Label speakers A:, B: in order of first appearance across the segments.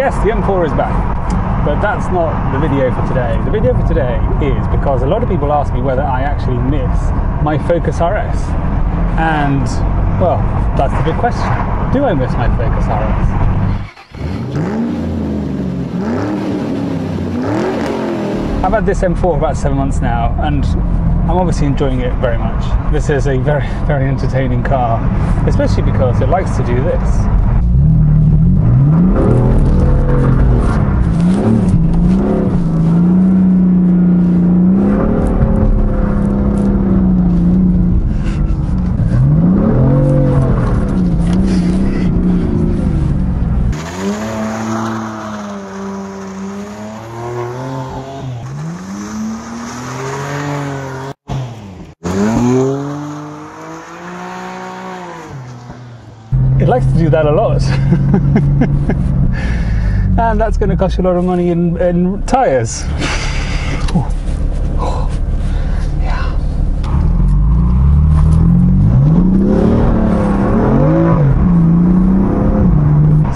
A: Yes, the M4 is back, but that's not the video for today. The video for today is because a lot of people ask me whether I actually miss my Focus RS. And, well, that's the big question. Do I miss my Focus RS? I've had this M4 for about 7 months now, and I'm obviously enjoying it very much. This is a very, very entertaining car, especially because it likes to do this. It likes to do that a lot. And that's going to cost you a lot of money in tyres. Yeah.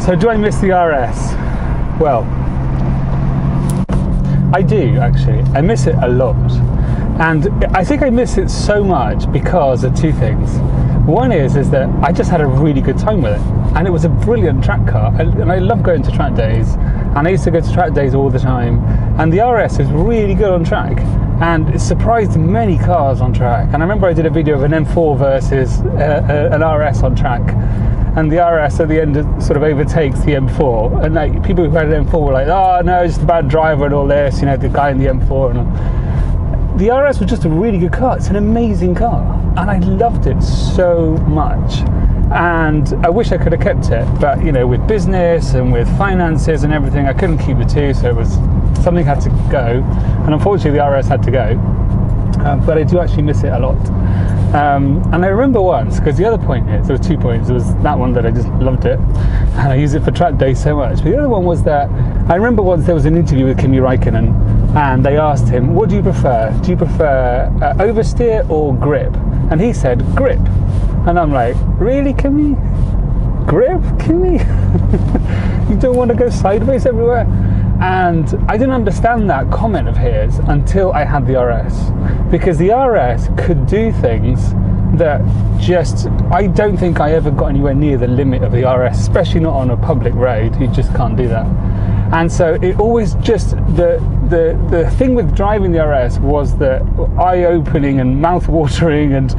A: So do I miss the RS? Well, I do actually. I miss it a lot. And I think I miss it so much because of two things. One is that I just had a really good time with it, and it was a brilliant track car, and I love going to track days, and I used to go to track days all the time, and the RS is really good on track, and it surprised many cars on track. And I remember I did a video of an M4 versus an RS on track, and the RS at the end sort of overtakes the M4, and like people who had an M4 were like, oh no, just a bad driver and all this, you know, the guy in the M4 and all. The RS was just a really good car. It's an amazing car, and I loved it so much. And I wish I could have kept it, but you know, with business and with finances and everything, I couldn't keep the two, so it was something had to go, and unfortunately the RS had to go. But I do actually miss it a lot. And I remember once, because the other point is, there was 2 points. There was that one that I just loved it, and I use it for track day so much. But the other one was that I remember once there was an interview with Kimi Räikkönen, and they asked him, what do you prefer? Do you prefer oversteer or grip? And he said, grip. And I'm like, really, Kimi? Grip, Kimi? You don't want to go sideways everywhere? And I didn't understand that comment of his until I had the RS, because the RS could do things that just, I don't think I ever got anywhere near the limit of the RS, especially not on a public road. You just can't do that. And so it always just, the thing with driving the RS was the eye-opening and mouth-watering and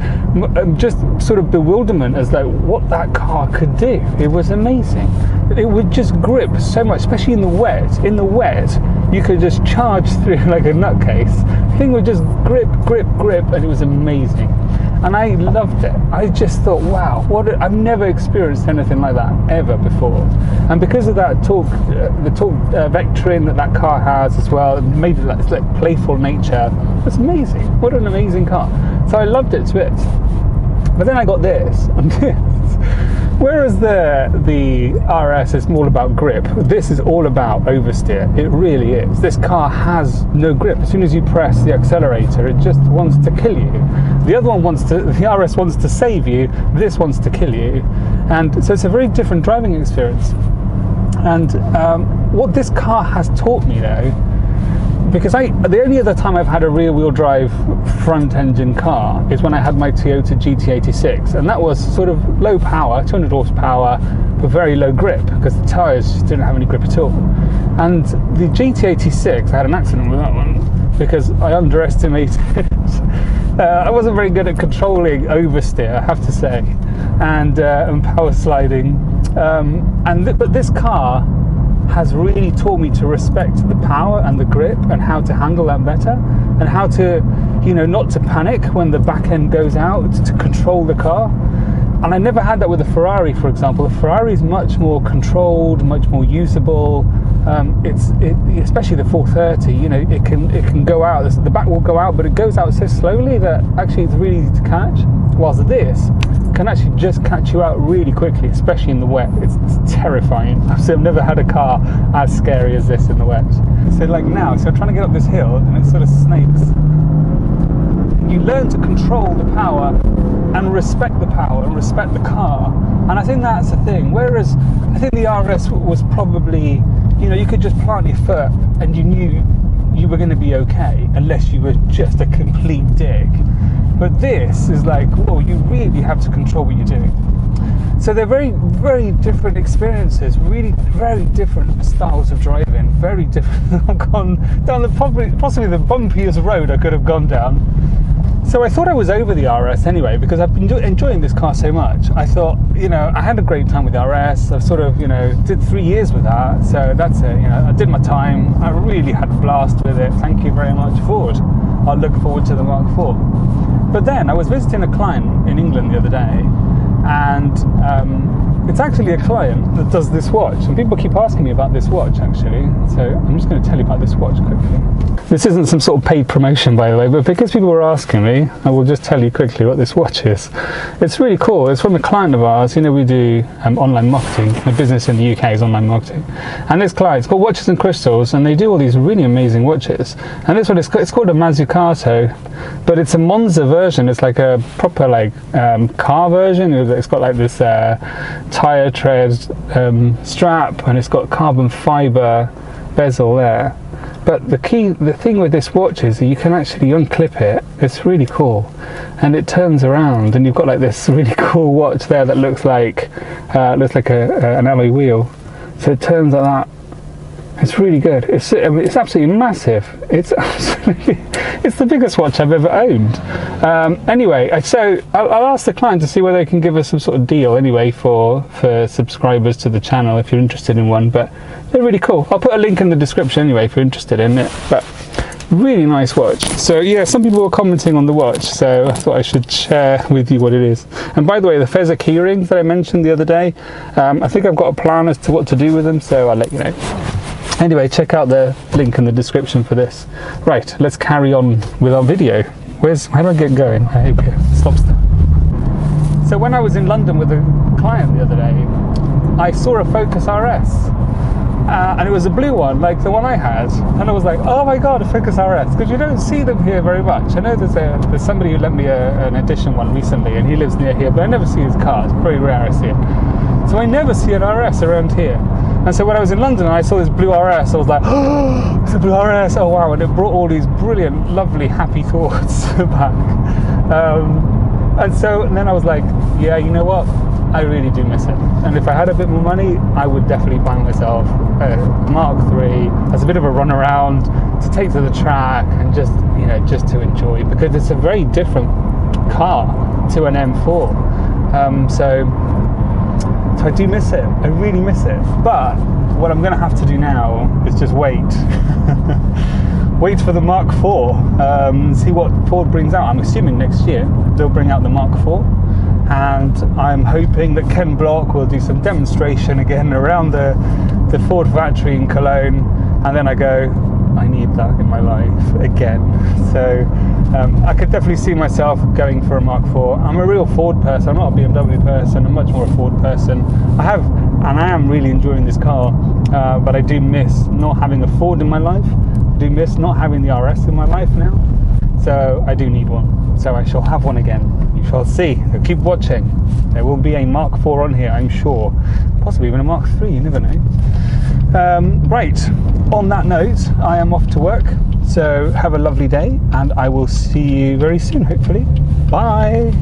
A: just sort of bewilderment as like what that car could do. It was amazing. It would just grip so much, especially in the wet. In the wet, you could just charge through like a nutcase. The thing would just grip, grip, grip, and it was amazing. And I loved it. I just thought, wow, I've never experienced anything like that ever before. And because of that torque, the torque vectoring that car has as well, it made it like playful nature. It's amazing. What an amazing car. So I loved it to bits. But then I got this and this. Whereas the RS is all about grip, this is all about oversteer. It really is. This car has no grip. As soon as you press the accelerator, it just wants to kill you. The other one the RS wants to save you, this wants to kill you. And so it's a very different driving experience. And what this car has taught me though, because the only other time I've had a rear-wheel drive front-engine car is when I had my Toyota GT86, and that was sort of low power, 200 horsepower, but very low grip because the tyres just didn't have any grip at all. And the GT86, I had an accident with that one because I underestimated. I wasn't very good at controlling oversteer, I have to say, and power sliding. But this car has really taught me to respect the power and the grip and how to handle that better, and how to, you know, not to panic when the back end goes out, to control the car. And I never had that with a Ferrari, for example. The Ferrari is much more controlled, much more usable. Especially the 430, you know, it can go out. The back will go out, but it goes out so slowly that actually it's really easy to catch. Whilst this can actually just catch you out really quickly, especially in the wet. It's terrifying. I've never had a car as scary as this in the wet. So like now, so I'm trying to get up this hill and it sort of snakes. You learn to control the power and respect the power and respect the car. And I think that's the thing. Whereas I think the RS was probably you know, you could just plant your foot and you knew you were going to be okay, unless you were just a complete dick. But this is like, whoa, you really have to control what you're doing. So they're very, very different experiences, really very different styles of driving, very different. I've gone down possibly the bumpiest road I could have gone down. So I thought I was over the RS anyway, because I've been enjoying this car so much. I thought, you know, I had a great time with the RS. I sort of, you know, did 3 years with that. So that's it, you know, I did my time. I really had a blast with it. Thank you very much, Ford. I'll look forward to the Mark IV. But then I was visiting a client in England the other day, and it's actually a client that does this watch, and people keep asking me about this watch actually, so I'm just going to tell you about this watch quickly. This isn't some sort of paid promotion, by the way, but because people were asking me, I will just tell you quickly what this watch is. It's really cool. It's from a client of ours. You know, we do online marketing. The business in the UK is online marketing, and this client, it's called Watches and Crystals, and they do all these really amazing watches. And this one, it's called a Mazzucato, but it's a Monza version. It's like a proper like car version. It's got like this tire tread strap, and it's got carbon fiber bezel there. But the thing with this watch is that you can actually unclip it. It's really cool, and it turns around, and you've got like this really cool watch there that looks like an alloy wheel. So it turns like that. It's really good. It's absolutely massive. It's the biggest watch I've ever owned. Anyway, so I'll ask the client to see whether they can give us some sort of deal anyway for subscribers to the channel if you're interested in one. But they're really cool. I'll put a link in the description anyway if you're interested in it. But really nice watch. So yeah, some people were commenting on the watch, so I thought I should share with you what it is. And by the way, the feather key rings that I mentioned the other day, I think I've got a plan as to what to do with them, so I'll let you know. Anyway, check out the link in the description for this. Right, let's carry on with our video. How do I get going? Here we go. Stop. So when I was in London with a client the other day, I saw a Focus RS. And it was a blue one, like the one I had. And I was like, oh my God, a Focus RS. Because you don't see them here very much. I know there's somebody who lent me an edition one recently, and he lives near here, but I never see his car. It's very rare I see it. So I never see an RS around here. And so when I was in London and I saw this blue RS, I was like, oh, it's a blue RS, oh wow. And it brought all these brilliant, lovely, happy thoughts back. And then I was like, yeah, you know what? I really do miss it. And if I had a bit more money, I would definitely buy myself a Mark III as a bit of a run around to take to the track and just, you know, just to enjoy, because it's a very different car to an M4. So I do miss it. I really miss it. But what I'm going to have to do now is just wait. Wait for the Mark IV. See what Ford brings out. I'm assuming next year they'll bring out the Mark IV. And I'm hoping that Ken Block will do some demonstration again around the Ford factory in Cologne. And then I go, I need that in my life again. So I could definitely see myself going for a Mark IV. I'm a real Ford person. I'm not a BMW person. I'm much more a Ford person. I am really enjoying this car, but I do miss not having a Ford in my life. I do miss not having the RS in my life now. So I do need one. So I shall have one again. You shall see. So keep watching. There will be a Mark IV on here, I'm sure. Possibly even a Mark III, you never know. Right, on that note, I am off to work. So have a lovely day, and I will see you very soon, hopefully. Bye.